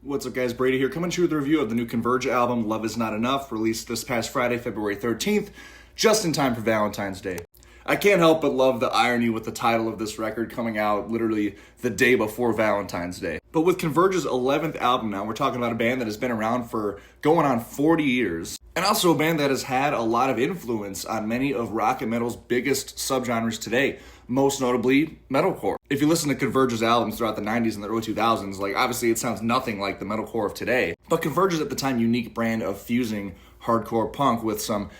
What's up, guys? Brady here, coming to you with a review of the new Converge album, Love Is Not Enough, released this past Friday, February 13th, just in time for Valentine's Day. I can't help but love the irony with the title of this record coming out literally the day before Valentine's Day. But with Converge's 11th album now, we're talking about a band that has been around for going on 40 years, and also a band that has had a lot of influence on many of rock and metal's biggest subgenres today, most notably metalcore. If you listen to Converge's albums throughout the 90s and the early 2000s, obviously it sounds nothing like the metalcore of today, but Converge's at the time unique brand of fusing hardcore punk with some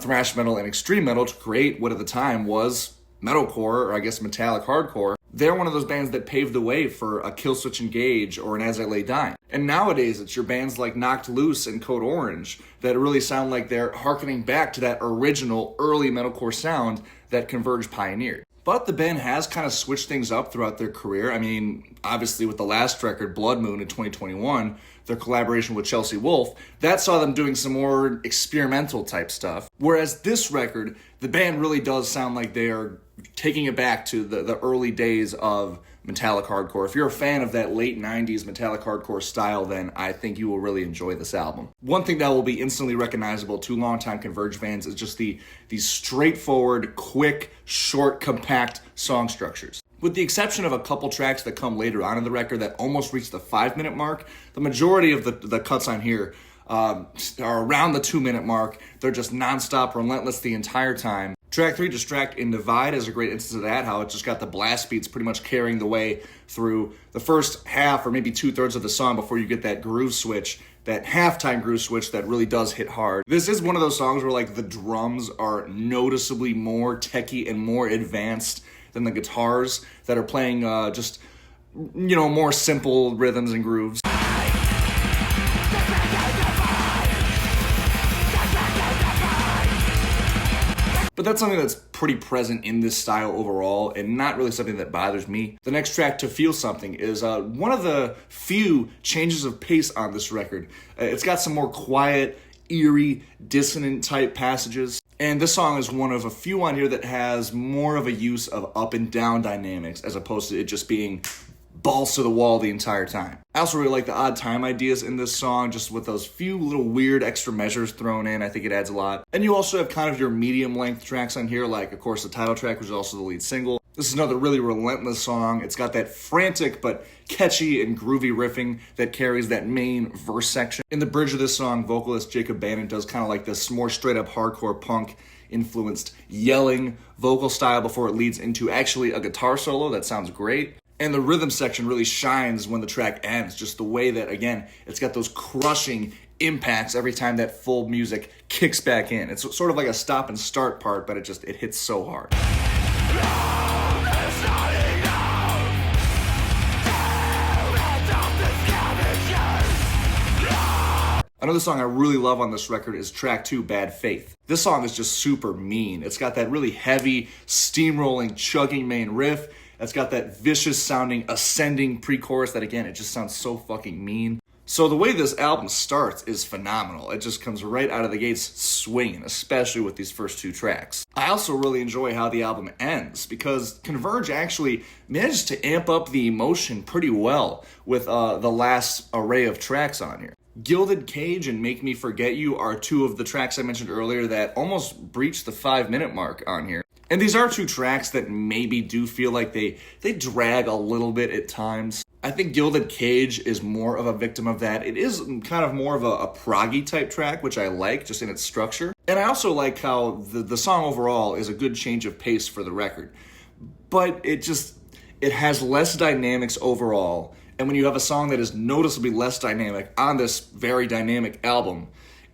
thrash metal and extreme metal to create what at the time was metalcore, or I guess metallic hardcore. They're one of those bands that paved the way for a Killswitch Engage or an As I Lay Dying. And nowadays, it's your bands like Knocked Loose and Code Orange that really sound like they're hearkening back to that original early metalcore sound that Converge pioneered. But the band has kind of switched things up throughout their career. I mean, obviously with the last record, Blood Moon, in 2021, their collaboration with Chelsea Wolfe, that saw them doing some more experimental type stuff. Whereas this record, the band really does sound like they are taking it back to the early days of metallic hardcore. If you're a fan of that late 90s metallic hardcore style, then I think you will really enjoy this album. One thing that will be instantly recognizable to longtime Converge fans is just these straightforward, quick, short, compact song structures. With the exception of a couple tracks that come later on in the record that almost reach the 5-minute mark, the majority of the cuts on here are around the 2-minute mark. They're just nonstop, relentless the entire time. Track 3, Distract and Divide, is a great instance of that, how it just got the blast beats pretty much carrying the way through the first half or maybe 2/3 of the song before you get that groove switch, that halftime groove switch that really does hit hard. This is one of those songs where the drums are noticeably more techy and more advanced than the guitars that are playing just more simple rhythms and grooves. But that's something that's pretty present in this style overall and not really something that bothers me. The next track, To Feel Something, is one of the few changes of pace on this record. It's got some more quiet, eerie, dissonant type passages. And this song is one of a few on here that has more of a use of up and down dynamics as opposed to it just being balls to the wall the entire time. I also really like the odd time ideas in this song, just with those few little weird extra measures thrown in. I think it adds a lot. And you also have kind of your medium length tracks on here, like of course the title track, which is also the lead single. This is another really relentless song. It's got that frantic but catchy and groovy riffing that carries that main verse section. In the bridge of this song, vocalist Jacob Bannon does kind of like this more straight up hardcore punk influenced yelling vocal style before it leads into actually a guitar solo that sounds great. And the rhythm section really shines when the track ends, just the way that, again, it's got those crushing impacts every time that full music kicks back in. It's sort of like a stop and start part, but it hits so hard. Another song I really love on this record is track 2, Bad Faith. This song is just super mean. It's got that really heavy, steamrolling, chugging main riff. It's got that vicious sounding ascending pre-chorus that, again, it just sounds so fucking mean. So the way this album starts is phenomenal. It just comes right out of the gates swinging, especially with these first 2 tracks. I also really enjoy how the album ends because Converge actually managed to amp up the emotion pretty well with the last array of tracks on here. Gilded Cage and Make Me Forget You are 2 of the tracks I mentioned earlier that almost breached the 5-minute mark on here. And these are 2 tracks that maybe do feel like they drag a little bit at times. I think Gilded Cage is more of a victim of that. It is kind of more of a proggy type track, which I like just in its structure. And I also like how the song overall is a good change of pace for the record. But it has less dynamics overall. And when you have a song that is noticeably less dynamic on this very dynamic album,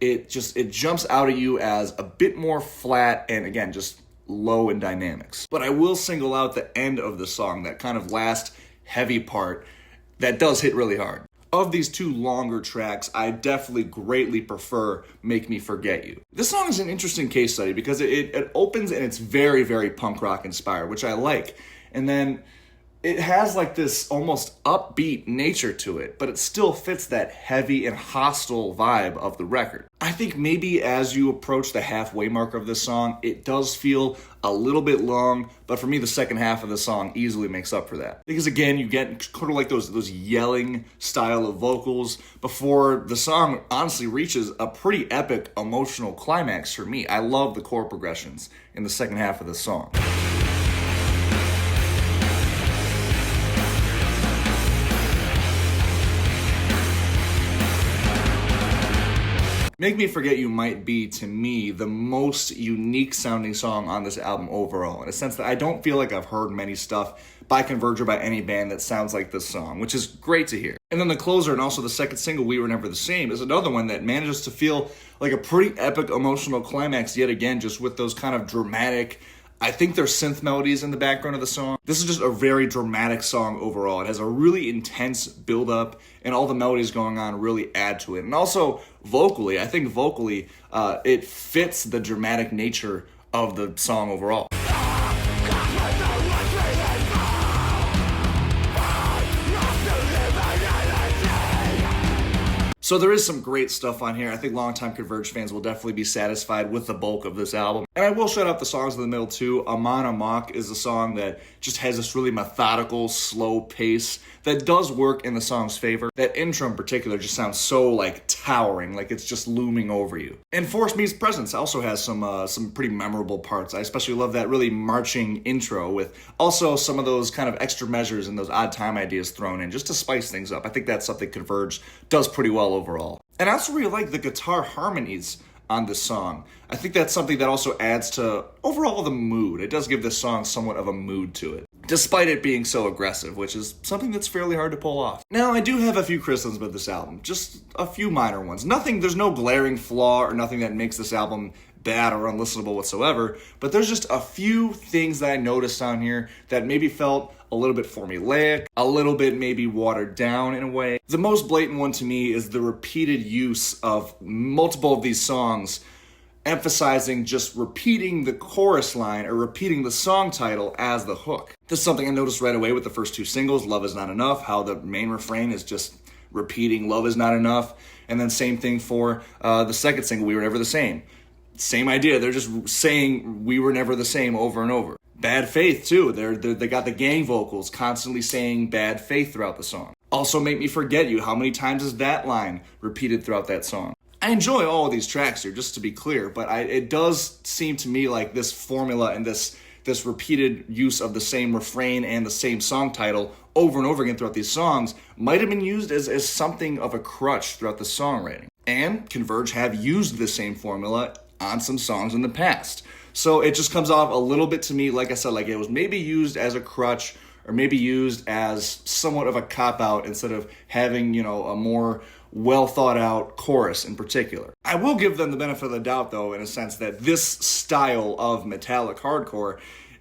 it jumps out at you as a bit more flat and, again, just low in dynamics. But I will single out the end of the song, that kind of last heavy part that does hit really hard. Of these 2 longer tracks, I definitely greatly prefer Make Me Forget You. This song is an interesting case study because it opens and it's very, very punk rock inspired, which I like. And then It has like this almost upbeat nature to it, but it still fits that heavy and hostile vibe of the record. I think maybe as you approach the halfway mark of this song, it does feel a little bit long, but for me the second half of the song easily makes up for that. Because again, you get kind of like those yelling style of vocals before the song honestly reaches a pretty epic emotional climax for me. I love the chord progressions in the second half of the song. Make Me Forget You might be, to me, the most unique sounding song on this album overall, in a sense that I don't feel like I've heard many stuff by Converge or by any band that sounds like this song, which is great to hear. And then the closer and also the second single, We Were Never the Same, is another one that manages to feel like a pretty epic emotional climax yet again, just with those kind of dramatic, I think there's synth melodies in the background of the song. This is just a very dramatic song overall. It has a really intense build-up, and all the melodies going on really add to it. And also, vocally, I think vocally, it fits the dramatic nature of the song overall. So there is some great stuff on here. I think longtime Converge fans will definitely be satisfied with the bulk of this album. And I will shout out the songs in the middle too. Aman Amak is a song that just has this really methodical, slow pace that does work in the song's favor. That intro in particular just sounds so like towering, like it's just looming over you. And Force Me's Presence also has some pretty memorable parts. I especially love that really marching intro with also some of those kind of extra measures and those odd time ideas thrown in just to spice things up. I think that's something Converge does pretty well overall. And I also really like the guitar harmonies on this song. I think that's something that also adds to overall the mood. It does give this song somewhat of a mood to it, despite it being so aggressive, which is something that's fairly hard to pull off. Now, I do have a few criticisms with this album, just a few minor ones. There's no glaring flaw or nothing that makes this album bad or unlistenable whatsoever, but there's just a few things that I noticed on here that maybe felt a little bit formulaic, a little bit maybe watered down in a way. The most blatant one to me is the repeated use of multiple of these songs emphasizing just repeating the chorus line or repeating the song title as the hook. This is something I noticed right away with the first two singles, Love Is Not Enough, how the main refrain is just repeating Love Is Not Enough, and then same thing for the second single, We Were Never the Same. Same idea, they're just saying we were never the same over and over. Bad Faith too, they got the gang vocals constantly saying Bad Faith throughout the song. Also Make Me Forget You, how many times is that line repeated throughout that song? I enjoy all of these tracks here, just to be clear, but it does seem to me like this formula and this repeated use of the same refrain and the same song title over and over again throughout these songs might have been used as something of a crutch throughout the songwriting. And Converge have used the same formula on some songs in the past. So it just comes off a little bit to me, like I said, like it was maybe used as a crutch or maybe used as somewhat of a cop-out instead of having, a more well thought out chorus in particular. I will give them the benefit of the doubt though, in a sense that this style of metallic hardcore,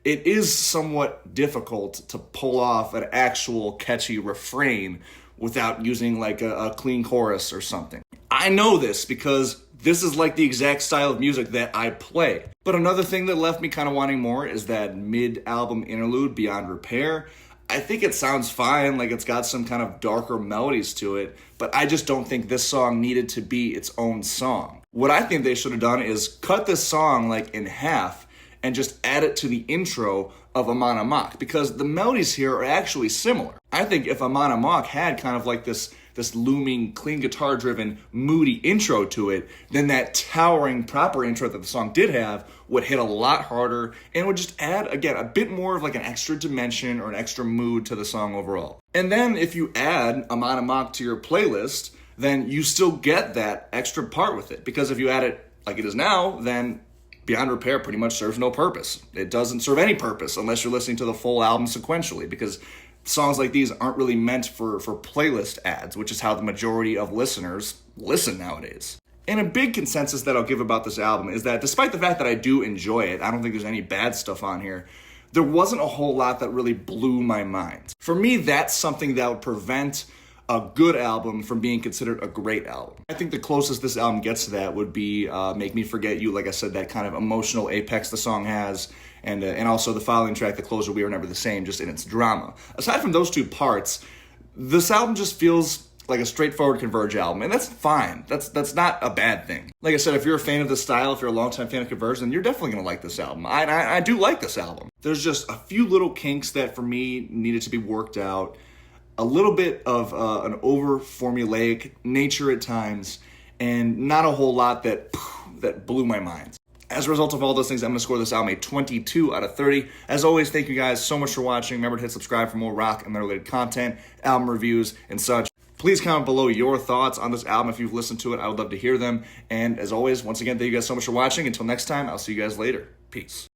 it is somewhat difficult to pull off an actual catchy refrain without using like a clean chorus or something. I know this because this is like the exact style of music that I play. But another thing that left me kind of wanting more is that mid-album interlude, Beyond Repair. I think it sounds fine, like it's got some kind of darker melodies to it, but I just don't think this song needed to be its own song. What I think they should have done is cut this song like in half and just add it to the intro of Aman Amak, because the melodies here are actually similar. I think if Aman Amak had kind of like this looming, clean guitar-driven, moody intro to it, then that towering, proper intro that the song did have would hit a lot harder and would just add, again, a bit more of like an extra dimension or an extra mood to the song overall. And then if you add Aman Amak to your playlist, then you still get that extra part with it. Because if you add it like it is now, then Beyond Repair pretty much serves no purpose. It doesn't serve any purpose unless you're listening to the full album sequentially, because songs like these aren't really meant for playlist ads, which is how the majority of listeners listen nowadays. And a big consensus that I'll give about this album is that despite the fact that I do enjoy it, I don't think there's any bad stuff on here, there wasn't a whole lot that really blew my mind. For me, that's something that would prevent a good album from being considered a great album. I think the closest this album gets to that would be Make Me Forget You. Like I said, that kind of emotional apex the song has, and also the following track, The Closer, We Are Never the Same, just in its drama. Aside from those two parts, this album just feels like a straightforward Converge album, and that's fine. That's not a bad thing. Like I said, if you're a fan of the style, if you're a longtime fan of Converge, then you're definitely going to like this album. I do like this album. There's just a few little kinks that, for me, needed to be worked out. A little bit of an over-formulaic nature at times, and not a whole lot that blew my mind. As a result of all those things, I'm going to score this album a 22 out of 30. As always, thank you guys so much for watching. Remember to hit subscribe for more rock and metal-related content, album reviews, and such. Please comment below your thoughts on this album if you've listened to it. I would love to hear them. And as always, once again, thank you guys so much for watching. Until next time, I'll see you guys later. Peace.